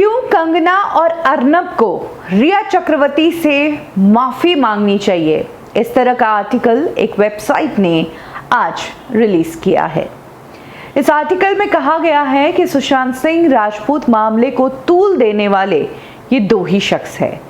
क्यों कंगना और अर्नब को रिया चक्रवर्ती से माफी मांगनी चाहिए, इस तरह का आर्टिकल एक वेबसाइट ने आज रिलीज किया है। इस आर्टिकल में कहा गया है कि सुशांत सिंह राजपूत मामले को तूल देने वाले ये दो ही शख्स हैं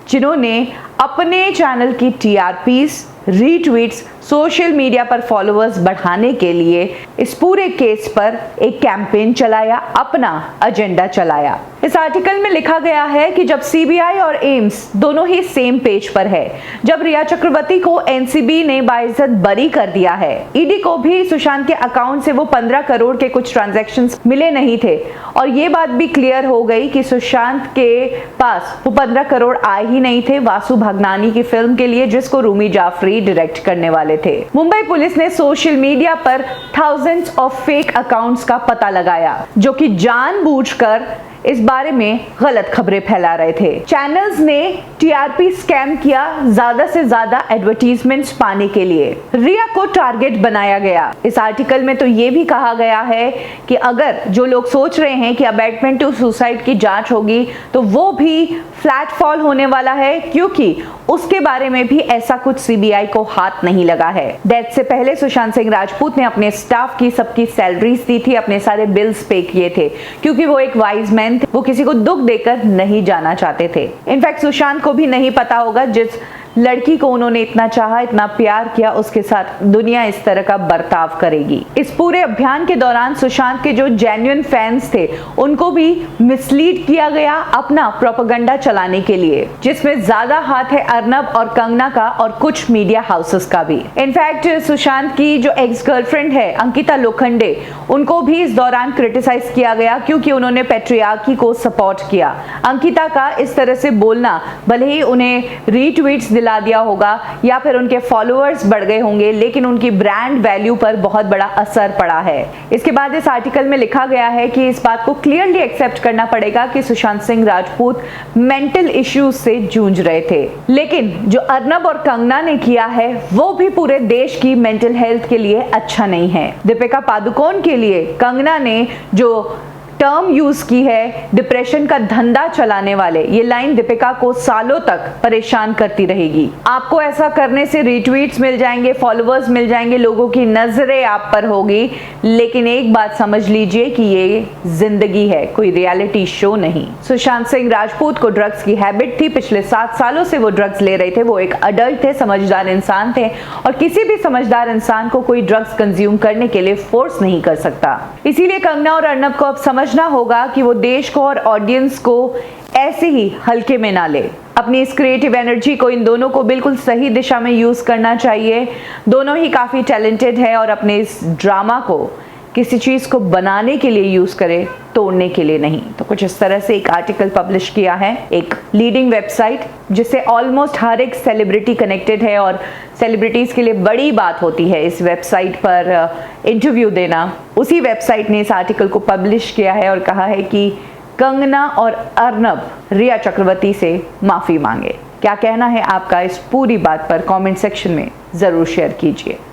जिन्होंने अपने चैनल की टीआरपीस, रीट्वीट्स, सोशल मीडिया पर फॉलोअर्स बढ़ाने के लिए इस पूरे केस पर एक कैंपेन चलाया, अपना एजेंडा चलाया। इस आर्टिकल में लिखा गया है कि जब सीबीआई और एम्स दोनों ही सेम पेज पर है, जब रिया चक्रवर्ती को एनसीबी ने बाइज्जत बरी कर दिया है, ईडी को भी सुशांत के अकाउंट से वो 15 करोड़ के कुछ ट्रांजैक्शंस मिले नहीं थे और ये बात भी क्लियर हो गई कि सुशांत के पास वो 15 करोड़ आए ही नहीं थे वासु भगनानी की फिल्म के लिए, जिसको रूमी जाफरी डायरेक्ट करने वाले थे। मुंबई पुलिस ने सोशल मीडिया पर थाउजेंड्स ऑफ फेक अकाउंट्स का पता लगाया जो कि जानबूझकर इस बारे में गलत खबरें फैला रहे थे। चैनल्स ने टीआरपी स्कैम किया ज्यादा से ज्यादा एडवर्टीजमेंट्स पाने के लिए। रिया को टारगेट बनाया गया। इस आर्टिकल में तो ये भी कहा गया है कि अगर जो लोग सोच रहे हैं कि अबैटमेंट टू सुसाइड की जांच होगी तो वो भी फ्लैट फॉल होने वाला है, क्योंकि उसके बारे में भी ऐसा कुछ सीबीआई को हाथ नहीं लगा है। डेथ से पहले सुशांत सिंह राजपूत ने अपने स्टाफ की सबकी सैलरीज दी थी, अपने सारे बिल्स पे किए थे, क्योंकि वो एक वाइज मैन, वो किसी को दुख देकर नहीं जाना चाहते थे। इनफैक्ट सुशांत को भी नहीं पता होगा जिस लड़की को उन्होंने इतना चाहा, इतना प्यार किया, उसके साथ दुनिया इस तरह का बर्ताव करेगी। इस पूरे अभियान के दौरान सुशांत के जो जेन्युइन फैंस थे उनको भी मिसलीड किया गया अपना प्रोपेगेंडा चलाने के लिए, जिसमें ज्यादा हाथ है अर्नब और कंगना का और कुछ मीडिया हाउसेस का भी। इनफैक्ट सुशांत की जो एक्स गर्लफ्रेंड है अंकिता लोखंडे, उनको भी इस दौरान क्रिटिसाइज किया गया क्योंकि उन्होंने पैट्रियार्की को सपोर्ट किया। अंकिता का इस तरह से बोलना, भले ही उन्हें रीट्वीट्स ला दिया होगा या फिर उनके फॉलोअर्स बढ़ गए होंगे, लेकिन उनकी ब्रांड वैल्यू पर बहुत बड़ा असर पड़ा है। इसके बाद इस आर्टिकल में लिखा गया है कि इस बात को क्लियरली एक्सेप्ट करना पड़ेगा कि सुशांत सिंह राजपूत मेंटल इश्यूज से जूझ रहे थे, लेकिन जो अर्नब और कंगना ने किया है वो भी पूरे देश की मेंटल हेल्थ के लिए अच्छा नहीं है। दीपिका पादुकोण के लिए कंगना ने जो टर्म यूज की है, डिप्रेशन का धंधा चलाने वाले, ये लाइन दीपिका को सालों तक परेशान करती रहेगी। आपको ऐसा करने से रीट्वीट्स मिल जाएंगे, फॉलोअर्स मिल जाएंगे, लोगों की नजरें आप पर होगी, लेकिन एक बात समझ लीजिए कि ये जिंदगी है, कोई रियलिटी शो नहीं। सुशांत सिंह राजपूत को ड्रग्स की हैबिट थी, पिछले 7 सालों से वो ड्रग्स ले रहे थे। वो एक अडल्ट थे, समझदार इंसान थे और किसी भी समझदार इंसान को कोई ड्रग्स कंज्यूम करने के लिए फोर्स नहीं कर सकता। इसीलिए कंगना और अर्नब को अब समझना होगा कि वो देश को और ऑडियंस को ऐसे ही हल्के में ना ले। अपनी इस क्रिएटिव एनर्जी को इन दोनों को बिल्कुल सही दिशा में यूज करना चाहिए। दोनों ही काफी टैलेंटेड है और अपने इस ड्रामा को किसी चीज को बनाने के लिए यूज करे, तोड़ने के लिए नहीं। तो कुछ इस तरह से एक आर्टिकल पब्लिश किया है एक लीडिंग वेबसाइट, जिससे ऑलमोस्ट हर एक सेलिब्रिटी कनेक्टेड है और सेलिब्रिटीज के लिए बड़ी बात होती है इस वेबसाइट पर इंटरव्यू देना। उसी वेबसाइट ने इस आर्टिकल को पब्लिश किया है और कहा है कि कंगना और अर्नब रिया चक्रवर्ती से माफी मांगे। क्या कहना है आपका इस पूरी बात पर कमेंट सेक्शन में जरूर शेयर कीजिए।